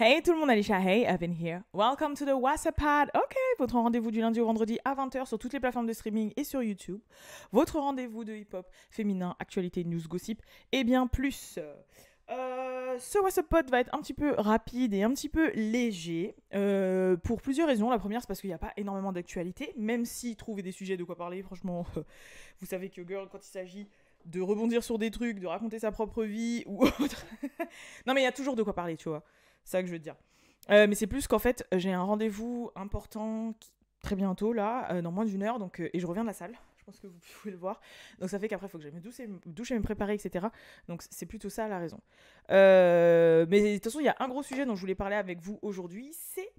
Hey tout le monde, Alicia, hey, I've been here. Welcome to the WhatsApp. Ok, votre rendez-vous du lundi au vendredi à 20h sur toutes les plateformes de streaming et sur YouTube. Votre rendez-vous de hip-hop féminin, actualité, news, gossip et bien plus. Ce WhatsApp Pod va être un petit peu rapide et un petit peu léger pour plusieurs raisons. La première, c'est parce qu'il n'y a pas énormément d'actualité, même si trouver des sujets de quoi parler, franchement, vous savez que girl, quand il s'agit de rebondir sur des trucs, de raconter sa propre vie ou autre. Non mais il y a toujours de quoi parler, tu vois. C'est ça que je veux dire. Mais c'est plus qu'en fait, j'ai un rendez-vous important très bientôt, là, dans moins d'une heure, donc, et je reviens de la salle. Je pense que vous pouvez le voir. Donc ça fait qu'après, il faut que j'aille me doucher, me préparer, etc. Donc c'est plutôt ça la raison. Mais de toute façon, il y a un gros sujet dont je voulais parler avec vous aujourd'hui. C'est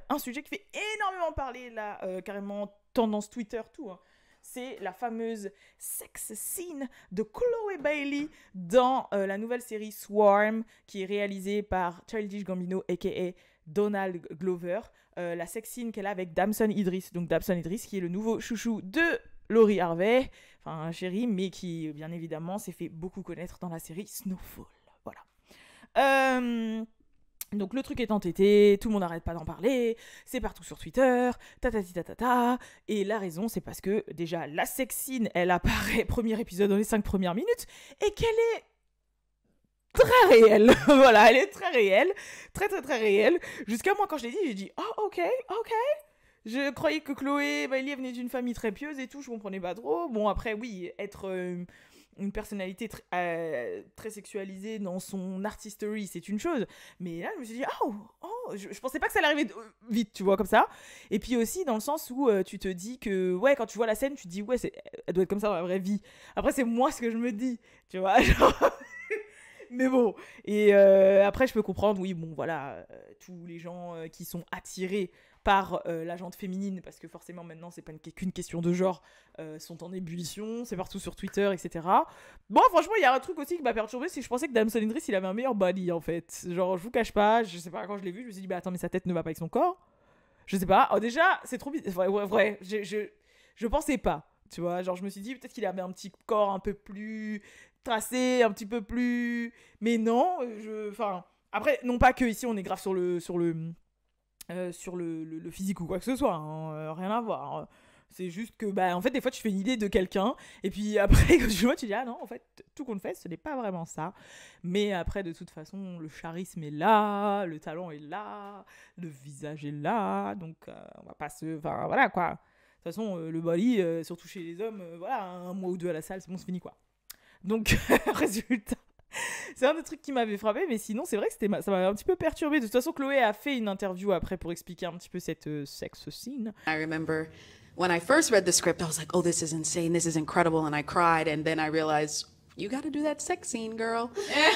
un sujet qui fait énormément parler, là, carrément tendance Twitter, tout. Hein. C'est la fameuse sex scene de Chloé Bailey dans la nouvelle série Swarm, qui est réalisée par Childish Gambino, a.k.a. Donald Glover. La sex scene qu'elle a avec Damson Idris. Donc Damson Idris, qui est le nouveau chouchou de Laurie Harvey, enfin chérie, mais qui, bien évidemment, s'est fait beaucoup connaître dans la série Snowfall. Voilà. Donc le truc est entêté, tout le monde n'arrête pas d'en parler, c'est partout sur Twitter, ta. Et la raison, c'est parce que déjà la sex scene, elle apparaît premier épisode dans les 5 premières minutes et qu'elle est très réelle. Voilà, elle est très réelle, très réelle. Jusqu'à moi, quand je l'ai dit, j'ai dit oh ok. Je croyais que Chloé Bailey venait d'une famille très pieuse et tout, je comprenais pas trop. Bon après oui, être une personnalité très sexualisée dans son artistery, c'est une chose. Mais là, je me suis dit, je pensais pas que ça allait arriver vite, tu vois, comme ça. Et puis aussi, dans le sens où tu te dis que, ouais, quand tu vois la scène, tu te dis, ouais, elle doit être comme ça dans la vraie vie. Après, c'est moi ce que je me dis, tu vois, genre... Mais bon, et après je peux comprendre, oui, bon voilà, tous les gens qui sont attirés par la jante féminine, parce que forcément maintenant c'est pas qu'une question de genre, sont en ébullition, c'est partout sur Twitter, etc. Bon, franchement, il y a un truc aussi qui m'a perturbé, c'est que je pensais que Damson Idris il avait un meilleur body en fait. Genre, je vous cache pas, je sais pas, quand je l'ai vu, je me suis dit, bah attends, mais sa tête ne va pas avec son corps. Je sais pas, oh, déjà, c'est trop bizarre, vrai, je pensais pas. Tu vois, genre je me suis dit peut-être qu'il avait un petit corps un peu plus tracé, un petit peu plus... Mais non, enfin... Après, non pas que ici on est grave sur le physique ou quoi que ce soit, hein, rien à voir. C'est juste que, bah, en fait, des fois, tu fais une idée de quelqu'un, et puis après, quand tu vois, tu dis, ah non, en fait, tout compte fait, ce n'est pas vraiment ça. Mais après, de toute façon, le charisme est là, le talent est là, le visage est là, donc on va pas se... Enfin, voilà, quoi. De toute façon, le body, surtout chez les hommes, voilà, un mois ou deux à la salle, c'est bon, c'est fini, quoi. Donc, résultat, c'est un des trucs qui m'avait frappé, mais sinon, c'est vrai que ça m'avait un petit peu perturbé. De toute façon, Chloé a fait une interview après pour expliquer un petit peu cette sex scene. I remember when I first read the script, I was like, oh, this is insane, this is incredible, and I cried, and then I realized, you got to do that sex scene, girl.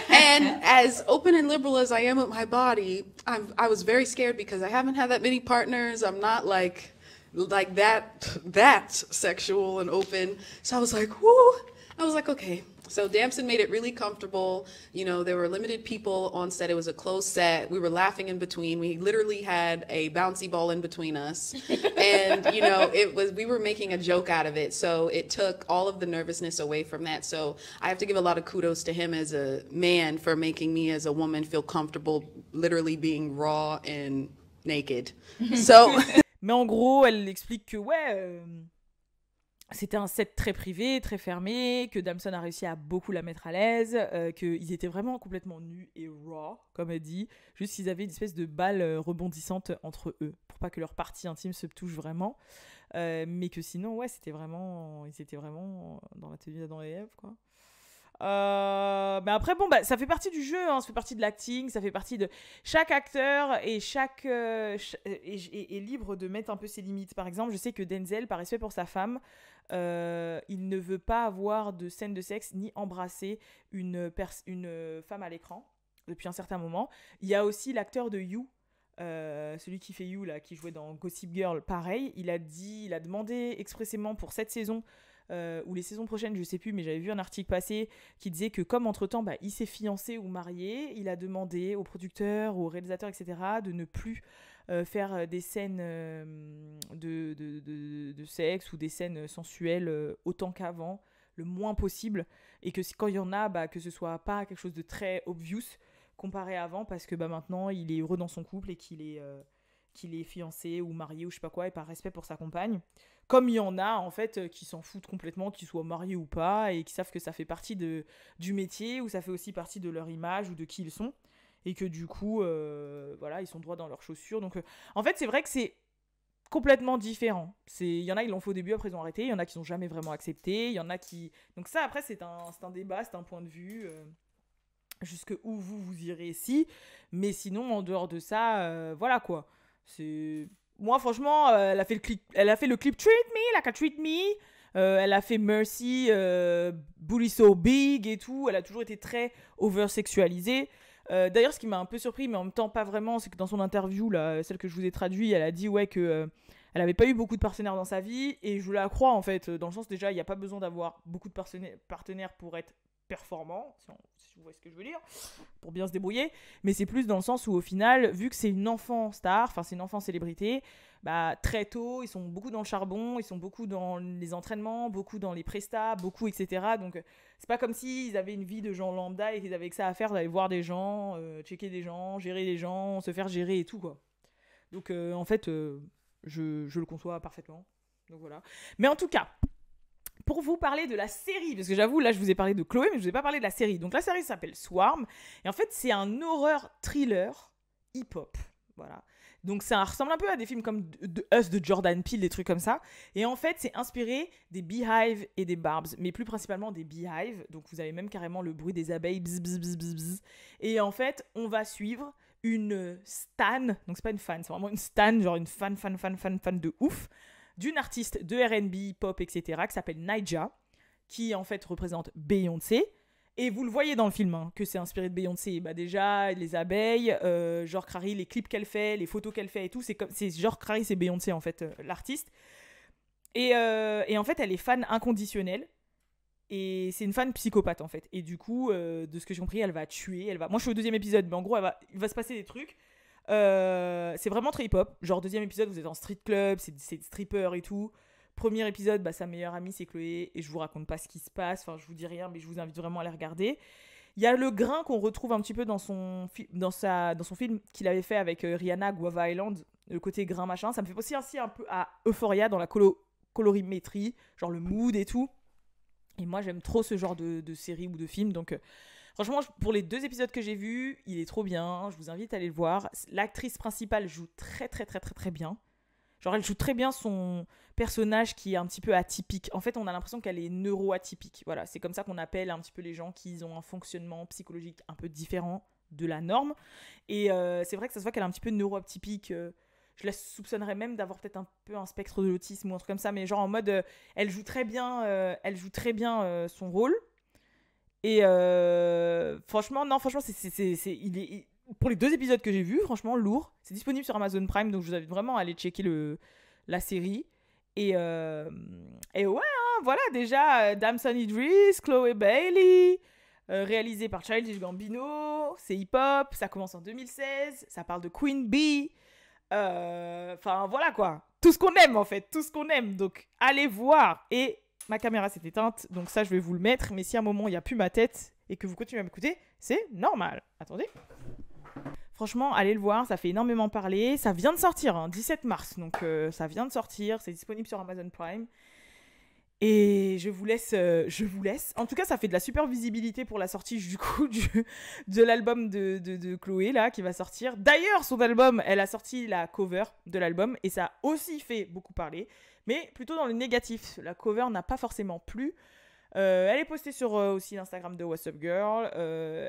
And as open and liberal as I am with my body, I was very scared because I haven't had that many partners. I'm not like that sexual and open. So I was like, whoo. I was like, okay. So Damson made it really comfortable. You know, there were limited people on set. It was a closed set. We were laughing in between. We literally had a bouncy ball in between us. And, you know, we were making a joke out of it. So it took all of the nervousness away from that. So I have to give a lot of kudos to him as a man for making me as a woman feel comfortable literally being raw and naked. So... Mais en gros, elle explique que, ouais... c'était un set très privé, très fermé, que Damson a réussi à beaucoup la mettre à l'aise, qu'ils étaient vraiment complètement nus et raw, comme elle dit, juste qu'ils avaient une espèce de balle rebondissante entre eux, pour pas que leur partie intime se touche vraiment, mais que sinon, ouais, ils étaient vraiment dans la tenue d'Adam et Ève, quoi. Mais après, bon, bah, ça fait partie du jeu, hein, ça fait partie de l'acting, ça fait partie de... Chaque acteur et est libre de mettre un peu ses limites. Par exemple, je sais que Denzel, par respect pour sa femme, il ne veut pas avoir de scène de sexe ni embrasser une femme à l'écran depuis un certain moment. Il y a aussi l'acteur de You, celui qui fait You, là, qui jouait dans Gossip Girl, pareil. Il a demandé expressément pour cette saison ou les saisons prochaines, je sais plus, mais j'avais vu un article passer qui disait que comme entre-temps, bah, il s'est fiancé ou marié, il a demandé aux producteurs, aux réalisateurs, etc., de ne plus faire des scènes de sexe ou des scènes sensuelles autant qu'avant, le moins possible, et que quand il y en a, bah, que ce soit pas quelque chose de très obvious, comparé à avant, parce que maintenant, il est heureux dans son couple et qu'il est fiancé ou marié ou je sais pas quoi, et par respect pour sa compagne. Comme il y en a, en fait, qui s'en foutent complètement, qu'ils soient mariés ou pas, et qui savent que ça fait partie du métier, ou ça fait aussi partie de leur image, ou de qui ils sont, et que du coup, voilà, ils sont droits dans leurs chaussures. Donc, en fait, c'est vrai que c'est complètement différent. Il y en a, ils l'ont fait au début, après ils ont arrêté, il y en a qui n'ont jamais vraiment accepté, il y en a qui... Donc ça, après, c'est un débat, c'est un point de vue... jusque où vous irez ici, mais sinon en dehors de ça voilà quoi, c'est moi franchement elle a fait le clip Treat Me Like I Treat Me, elle a fait Mercy, Booty So Big et tout, elle a toujours été très over-sexualisée. D'ailleurs, ce qui m'a un peu surpris, mais en même temps pas vraiment, c'est que dans son interview, là, celle que je vous ai traduite, elle a dit ouais que elle avait pas eu beaucoup de partenaires dans sa vie, et je la crois en fait, dans le sens déjà, il n'y a pas besoin d'avoir beaucoup de partenaires pour être performant, si vous voyez ce que je veux dire, pour bien se débrouiller, mais c'est plus dans le sens où au final, vu que c'est une enfant star, enfin c'est une enfant célébrité, bah très tôt, ils sont beaucoup dans le charbon, ils sont beaucoup dans les entraînements, beaucoup dans les prestats, beaucoup etc. Donc c'est pas comme s'ils avaient une vie de gens lambda et qu'ils avaient que ça à faire d'aller voir des gens, checker des gens, gérer des gens, se faire gérer et tout quoi. Donc en fait, je le conçois parfaitement. Donc voilà. Mais en tout cas, pour vous parler de la série, parce que j'avoue, là, je vous ai parlé de Chloé, mais je vous ai pas parlé de la série. Donc la série s'appelle Swarm, et en fait, c'est un horreur thriller hip-hop. Voilà. Donc ça ressemble un peu à des films comme Us de Jordan Peele, des trucs comme ça. Et en fait, c'est inspiré des Beehive et des Barbs, mais plus principalement des Beehive. Donc vous avez même carrément le bruit des abeilles, bzz, bzz, bzz, bzz, bzz. Et en fait, on va suivre une stan, donc c'est pas une fan, c'est vraiment une stan, genre une fan de ouf, d'une artiste de R&B, pop, etc., qui s'appelle Naija, qui en fait représente Beyoncé. Et vous le voyez dans le film, hein, que c'est inspiré de Beyoncé. Bah déjà, les abeilles, genre Crary, les clips qu'elle fait, les photos qu'elle fait et tout, c'est genre Crary, c'est Beyoncé en fait, l'artiste. Et en fait, elle est fan inconditionnelle. Et c'est une fan psychopathe en fait. Et du coup, de ce que j'ai compris, elle va tuer. Moi, je suis au 2e épisode, mais en gros, il va se passer des trucs. C'est vraiment très hip-hop. Genre, 2e épisode, vous êtes en street club, c'est stripper et tout. 1er épisode, bah, sa meilleure amie, c'est Chloé. Et je vous raconte pas ce qui se passe. Enfin, je vous dis rien, mais je vous invite vraiment à les regarder. Il y a le grain qu'on retrouve un petit peu dans son film qu'il avait fait avec Rihanna, Guava Island. Le côté grain machin. Ça me fait penser aussi un peu à Euphoria dans la colorimétrie. Genre le mood et tout. Et moi, j'aime trop ce genre de série ou de film. Donc, franchement, pour les 2 épisodes que j'ai vus, il est trop bien. Je vous invite à aller le voir. L'actrice principale joue très, très, très, très, très bien. Genre, elle joue très bien son personnage qui est un petit peu atypique. En fait, on a l'impression qu'elle est neuroatypique. Voilà, c'est comme ça qu'on appelle un petit peu les gens qui ont un fonctionnement psychologique un peu différent de la norme. Et c'est vrai que ça se voit qu'elle est un petit peu neuroatypique. Je la soupçonnerais même d'avoir peut-être un peu un spectre de l'autisme ou un truc comme ça, mais genre en mode, elle joue très bien son rôle. Et franchement, pour les 2 épisodes que j'ai vus, franchement, lourd. C'est disponible sur Amazon Prime, donc je vous invite vraiment à aller checker la série. Et ouais, hein, voilà, déjà, Damson Idris, Chloé Bailey, réalisé par Childish Gambino, c'est hip-hop, ça commence en 2016, ça parle de Queen Bee. Enfin, voilà quoi. Tout ce qu'on aime, en fait. Tout ce qu'on aime. Donc, allez voir. Et ma caméra s'est éteinte. Donc, ça, je vais vous le mettre. Mais si à un moment, il n'y a plus ma tête et que vous continuez à m'écouter, c'est normal. Attendez. Franchement, allez le voir. Ça fait énormément parler. Ça vient de sortir, hein, 17 mars. Donc, ça vient de sortir. C'est disponible sur Amazon Prime. Et je vous laisse. En tout cas, ça fait de la super visibilité pour la sortie du coup de l'album de Chloé là qui va sortir. D'ailleurs, son album, elle a sorti la cover de l'album et ça a aussi fait beaucoup parler, mais plutôt dans le négatif. La cover n'a pas forcément plu. Elle est postée sur aussi l'Instagram de What's Up Girl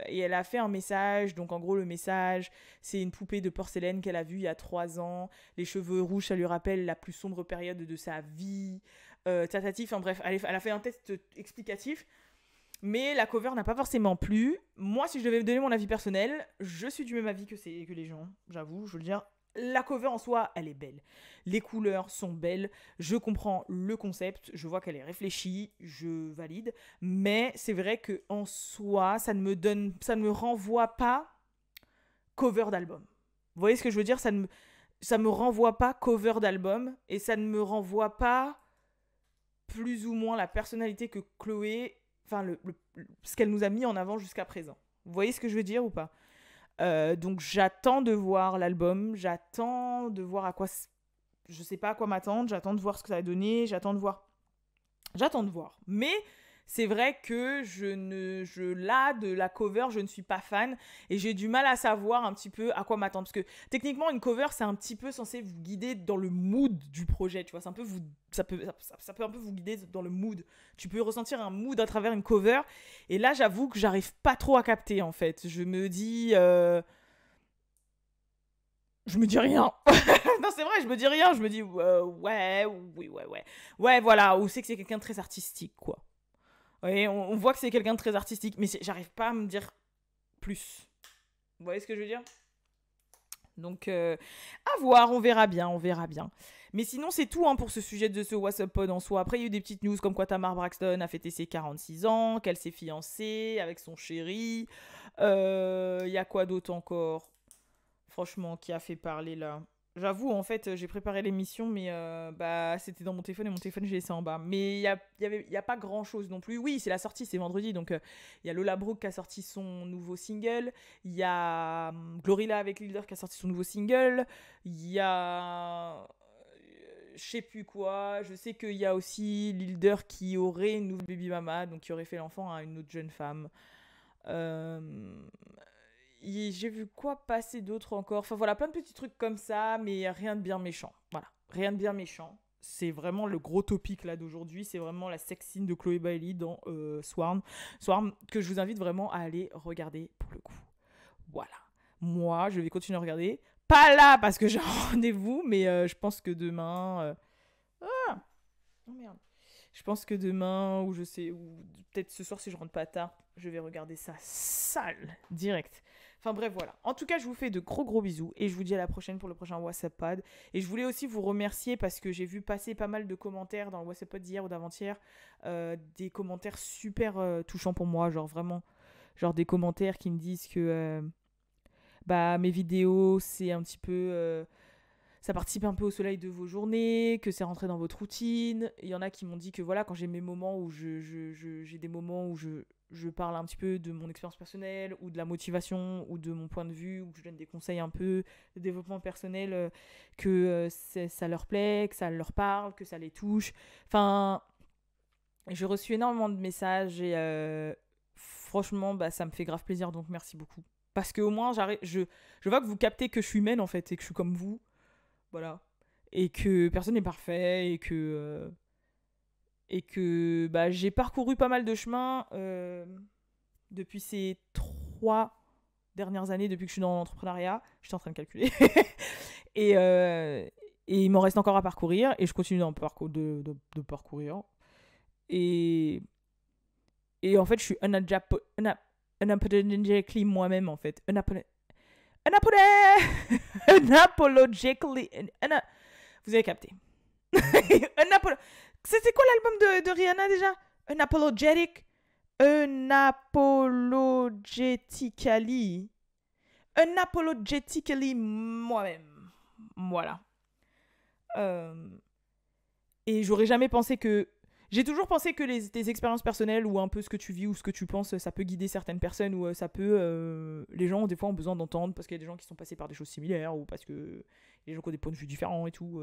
et elle a fait un message. Donc en gros, le message, c'est une poupée de porcelaine qu'elle a vue il y a 3 ans. Les cheveux rouges, ça lui rappelle la plus sombre période de sa vie. Enfin bref, elle a fait un test explicatif, mais la cover n'a pas forcément plu. Moi, si je devais donner mon avis personnel, je suis du même avis que les gens, j'avoue, je veux le dire. La cover en soi, elle est belle. Les couleurs sont belles. Je comprends le concept. Je vois qu'elle est réfléchie. Je valide. Mais c'est vrai qu'en soi, ça ne me renvoie pas cover d'album. Vous voyez ce que je veux dire ? Ça me renvoie pas cover d'album. Et ça ne me renvoie pas plus ou moins la personnalité que Chloé, enfin ce qu'elle nous a mis en avant jusqu'à présent. Vous voyez ce que je veux dire ou pas ? Donc j'attends de voir l'album, j'attends de voir à quoi... Je sais pas à quoi m'attendre, j'attends de voir ce que ça va donner, j'attends de voir. Mais c'est vrai que là, de la cover, je ne suis pas fan et j'ai du mal à savoir un petit peu à quoi m'attendre. Parce que techniquement, une cover, c'est un petit peu censé vous guider dans le mood du projet, tu vois. Ça peut un peu vous guider dans le mood. Tu peux ressentir un mood à travers une cover. Et là, j'avoue que j'arrive pas trop à capter, en fait. Je me dis rien. Non, c'est vrai, je me dis rien. Je me dis, ouais. Ouais, voilà. Ou c'est que c'est quelqu'un de très artistique, quoi. Oui, on voit que c'est quelqu'un de très artistique, mais j'arrive pas à me dire plus. Vous voyez ce que je veux dire? Donc, à voir, on verra bien. Mais sinon, c'est tout hein, pour ce sujet de ce What's Up Pod en soi. Après, il y a eu des petites news comme quoi Tamar Braxton a fêté ses 46 ans, qu'elle s'est fiancée avec son chéri. Il y a quoi d'autre encore? Franchement, qui a fait parler là? J'avoue, en fait, j'ai préparé l'émission, mais c'était dans mon téléphone et mon téléphone, j'ai laissé en bas. Mais il y a pas grand-chose non plus. Oui, c'est la sortie, c'est vendredi. Donc, il y a Lola Brooke qui a sorti son nouveau single. Il y a Glorilla avec Lil Durk qui a sorti son nouveau single. Il y a... je sais plus quoi. Je sais qu'il y a aussi Lil Durk qui aurait une nouvelle baby mama, donc qui aurait fait l'enfant à une autre jeune femme. J'ai vu quoi passer d'autre encore. Enfin voilà, plein de petits trucs comme ça, mais rien de bien méchant. Voilà, rien de bien méchant. C'est vraiment le gros topic là d'aujourd'hui. C'est vraiment la sex scene de Chloé Bailey dans Swarm. Swarm, que je vous invite vraiment à aller regarder pour le coup. Voilà. Moi, je vais continuer à regarder. Pas là parce que j'ai un rendez-vous, mais je pense que demain... Ah oh merde. Je pense que demain, ou je sais, ou peut-être ce soir si je rentre pas tard, je vais regarder ça sale, direct. Enfin bref, voilà. En tout cas, je vous fais de gros bisous et je vous dis à la prochaine pour le prochain WhatsApp Pod. Et je voulais aussi vous remercier parce que j'ai vu passer pas mal de commentaires dans le WhatsApp Pod d'hier ou d'avant-hier. Des commentaires super touchants pour moi, genre vraiment. Genre des commentaires qui me disent que mes vidéos, c'est un petit peu... ça participe un peu au soleil de vos journées, que c'est rentré dans votre routine. Il y en a qui m'ont dit que voilà, quand j'ai mes moments où j'ai des moments où je parle un petit peu de mon expérience personnelle, ou de la motivation, ou de mon point de vue, ou que je donne des conseils un peu de développement personnel, que ça leur plaît, que ça leur parle, que ça les touche. Enfin, j'ai reçu énormément de messages et franchement, ça me fait grave plaisir, donc merci beaucoup. Parce qu'au moins, je vois que vous captez que je suis humaine en fait, et que je suis comme vous. Voilà. Et que personne n'est parfait et que j'ai parcouru pas mal de chemin depuis ces 3 dernières années, depuis que je suis dans l'entrepreneuriat. J'étais en train de calculer. et il m'en reste encore à parcourir et je continue de parcourir. Et en fait, je suis unapologetically moi-même en fait. Unapologically. Vous avez capté. C'était quoi l'album de Rihanna déjà? Unapologetic. Unapologetically moi-même. Voilà. Et j'aurais jamais pensé que... J'ai toujours pensé que tes expériences personnelles ou un peu ce que tu vis ou ce que tu penses, ça peut guider certaines personnes ou ça peut... les gens, des fois, ont besoin d'entendre parce qu'il y a des gens qui sont passés par des choses similaires ou parce que les gens qui ont des points de vue différents et tout.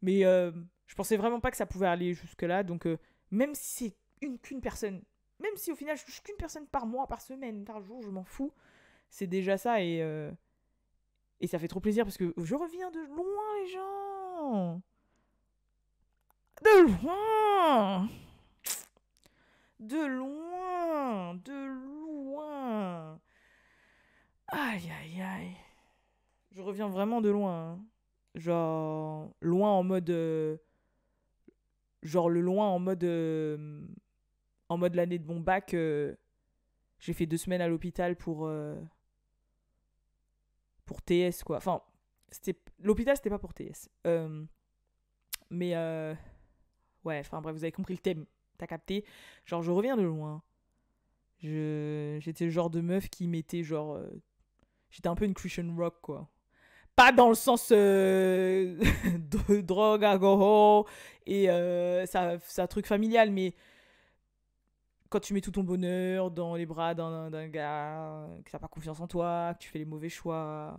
Mais je pensais vraiment pas que ça pouvait aller jusque-là. Donc, même si c'est qu'une personne, même si au final je touche qu'une personne par mois, par semaine, par jour, je m'en fous, c'est déjà ça et ça fait trop plaisir parce que je reviens de loin, les gens. De loin. Aïe, aïe, aïe. Je reviens vraiment de loin. Genre, loin en mode... genre, le loin en mode... en mode l'année de mon bac. J'ai fait 2 semaines à l'hôpital pour TS, quoi. Enfin, l'hôpital, c'était pas pour TS. Mais... ouais, enfin bref, vous avez compris le thème. T'as capté? Genre, je reviens de loin. J'étais le genre de meuf qui mettait genre... j'étais un peu une Christian rock, quoi. Pas dans le sens de drogue, alcool et ça truc familial, mais quand tu mets tout ton bonheur dans les bras d'un gars, que t'as pas confiance en toi, que tu fais les mauvais choix,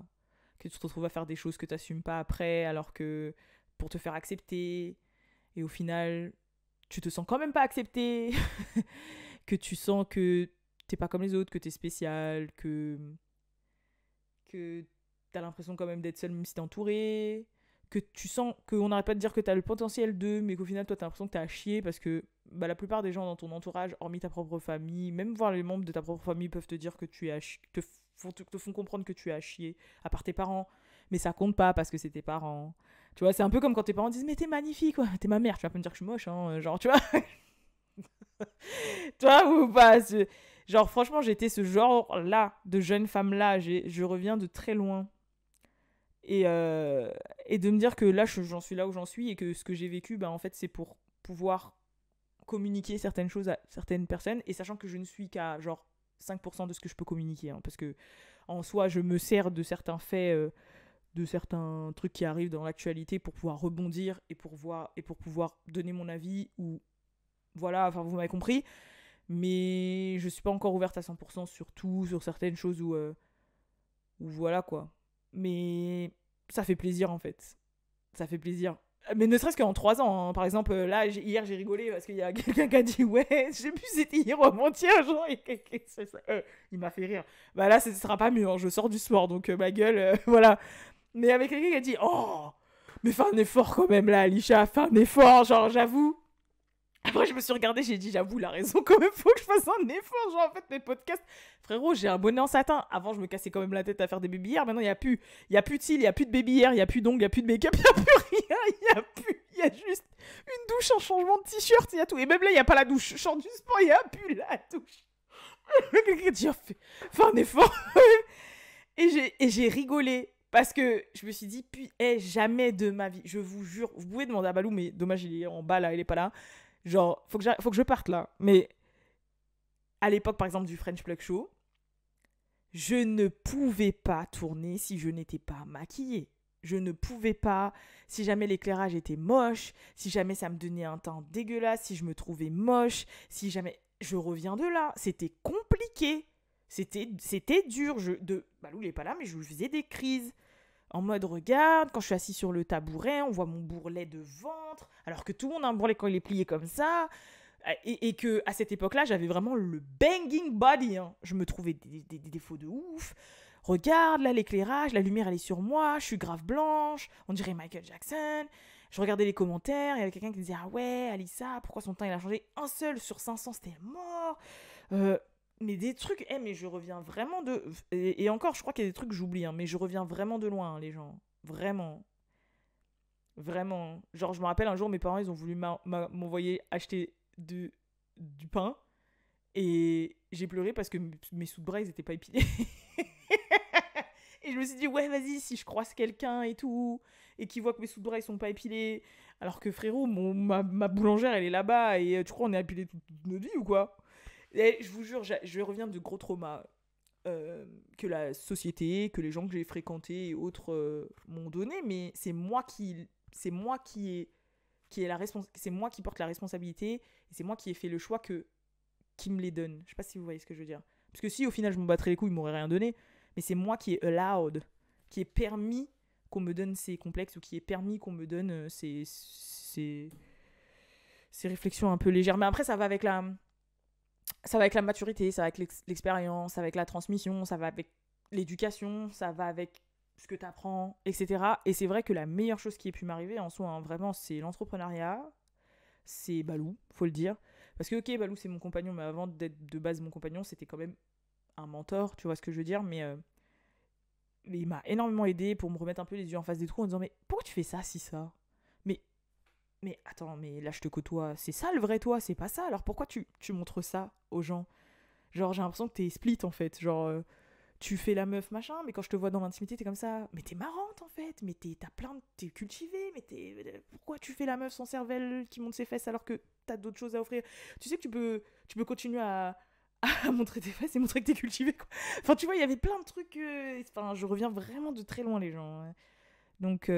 que tu te retrouves à faire des choses que t'assumes pas après, alors que pour te faire accepter, et au final, tu te sens quand même pas accepté, que tu sens que t'es pas comme les autres, que t'es spécial, que t'as l'impression quand même d'être seul même si t'es entouré, que tu sens qu'on n'arrête pas de dire que t'as le potentiel de, mais qu'au final toi t'as l'impression que t'as à chier parce que la plupart des gens dans ton entourage, hormis ta propre famille, même voir les membres de ta propre famille peuvent te dire que tu es à te font comprendre que tu es à chier, à part tes parents, mais ça compte pas parce que c'est tes parents. Tu vois, c'est un peu comme quand tes parents disent mais t'es magnifique, ouais, t'es ma mère, tu vas pas me dire que je suis moche, hein, genre tu vois. Tu vois ou pas genre franchement j'étais ce genre là de jeune femme là, je reviens de très loin et de me dire que là j'en suis là où j'en suis et que ce que j'ai vécu en fait c'est pour pouvoir communiquer certaines choses à certaines personnes et sachant que je ne suis qu'à genre 5% de ce que je peux communiquer hein, parce que en soi je me sers de certains faits de certains trucs qui arrivent dans l'actualité pour pouvoir rebondir et pour pouvoir donner mon avis ou voilà enfin vous m'avez compris mais je suis pas encore ouverte à 100% sur tout sur certaines choses où voilà quoi mais ça fait plaisir en fait ça fait plaisir mais ne serait-ce qu'en 3 ans hein. Par exemple là hier j'ai rigolé parce qu'il y a quelqu'un qui a dit ouais je sais plus c'était hier ou avant-hier genre il m'a fait rire bah là ce sera pas mieux hein. Je sors du sport donc ma gueule voilà mais avec quelqu'un qui a dit oh mais fais un effort quand même là Alicia fais un effort genre j'avoue. Après, je me suis regardée, j'ai dit, j'avoue, la raison, quand même, faut que je fasse un effort. Genre, en fait, mes podcasts, frérot, j'ai un bonnet en satin. Avant, je me cassais quand même la tête à faire des baby hairs. Maintenant, il n'y a plus. Il n'y a plus de cils, il n'y a plus de baby hair, il n'y a plus d'ongles, il n'y a plus de make-up, il n'y a plus rien. Il y a juste une douche, un changement de t-shirt, il y a tout. Et même là, il n'y a pas la douche. Je sors du sport, il n'y a plus la douche. Quelqu'un dit, fais un effort. et j'ai rigolé. Parce que je me suis dit, jamais de ma vie, je vous jure, vous pouvez demander à Balou, mais dommage, il est en bas là, il est pas là. Genre, faut que je parte là. Mais à l'époque, par exemple, du French Plug Show, je ne pouvais pas tourner si je n'étais pas maquillée. Je ne pouvais pas, si jamais l'éclairage était moche, si jamais ça me donnait un teint dégueulasse, si je me trouvais moche, si jamais... Je reviens de là. C'était compliqué. C'était dur. Balou, il est pas là, mais je lui faisais des crises. En mode, regarde, quand je suis assis sur le tabouret, on voit mon bourrelet de ventre, alors que tout le monde a un bourrelet quand il est plié comme ça. Et que à cette époque-là, j'avais vraiment le banging body. Hein. Je me trouvais des défauts de ouf. Regarde, là, l'éclairage, la lumière, elle est sur moi, je suis grave blanche, on dirait Michael Jackson. Je regardais les commentaires, il y avait quelqu'un qui disait « Ah ouais, Alissa, pourquoi son teint, il a changé ?» Un seul sur 500, c'était mort. Mais des trucs, mais je reviens vraiment de... Et encore, je crois qu'il y a des trucs que j'oublie, hein, mais je reviens vraiment de loin, hein, les gens. Vraiment. Vraiment. Genre, je me rappelle un jour, mes parents, ils ont voulu m'envoyer acheter du pain. Et j'ai pleuré parce que mes sous de bras, ils étaient pas épilés. Et je me suis dit, ouais, vas-y, si je croise quelqu'un et tout, et qu'il voit que mes sous de bras, ils sont pas épilés, alors que frérot, ma boulangère, elle est là-bas, et tu crois on est épilé toute notre vie ou quoi? Et je vous jure, je reviens de gros traumas que la société, que les gens que j'ai fréquentés et autres m'ont donné, mais c'est moi qui c'est moi qui porte la responsabilité et c'est moi qui ai fait le choix qui me les donne. Je sais pas si vous voyez ce que je veux dire. Parce que si au final je m'en battrais les couilles, ils m'auraient rien donné, mais c'est moi qui ai allowed, qui ai permis qu'on me donne ces complexes ou qui ai permis qu'on me donne ces réflexions un peu légères. Mais après ça va avec la maturité, ça va avec l'expérience, ça va avec la transmission, ça va avec l'éducation, ça va avec ce que tu apprends, etc. Et c'est vrai que la meilleure chose qui ait pu m'arriver en soi, hein, vraiment, c'est l'entrepreneuriat. C'est Balou, faut le dire. Parce que, ok, Balou, c'est mon compagnon, mais avant d'être de base mon compagnon, c'était quand même un mentor, tu vois ce que je veux dire. Mais il m'a énormément aidé pour me remettre un peu les yeux en face des trous en disant, mais pourquoi tu fais ça, si ça mais attends, mais là je te côtoie, c'est ça le vrai toi, c'est pas ça, alors pourquoi tu montres ça aux gens? Genre j'ai l'impression que t'es split en fait, genre tu fais la meuf machin, mais quand je te vois dans l'intimité t'es comme ça, mais t'es marrante en fait, mais t'es cultivée, mais pourquoi tu fais la meuf sans cervelle qui monte ses fesses alors que t'as d'autres choses à offrir? Tu sais que tu peux continuer à montrer tes fesses et montrer que t'es cultivée quoi. Enfin tu vois, il y avait plein de trucs, enfin je reviens vraiment de très loin les gens. Ouais. Donc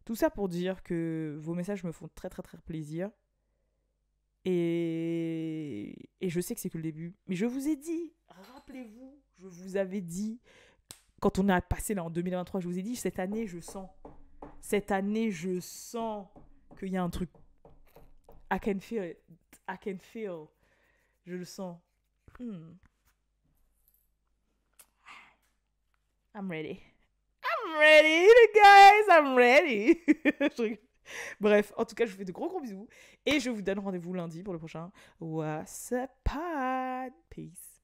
tout ça pour dire que vos messages me font très très très plaisir. Et Et je sais que c'est que le début. Mais je vous ai dit, rappelez-vous, je vous avais dit, quand on a passé là en 2023, je vous ai dit, cette année, je sens qu'il y a un truc. I can feel it. I can feel. Je le sens. I'm ready. I'm ready, guys. I'm ready. Bref, en tout cas, je vous fais de gros bisous. Et je vous donne rendez-vous lundi pour le prochain WhatsApp Pod. Peace.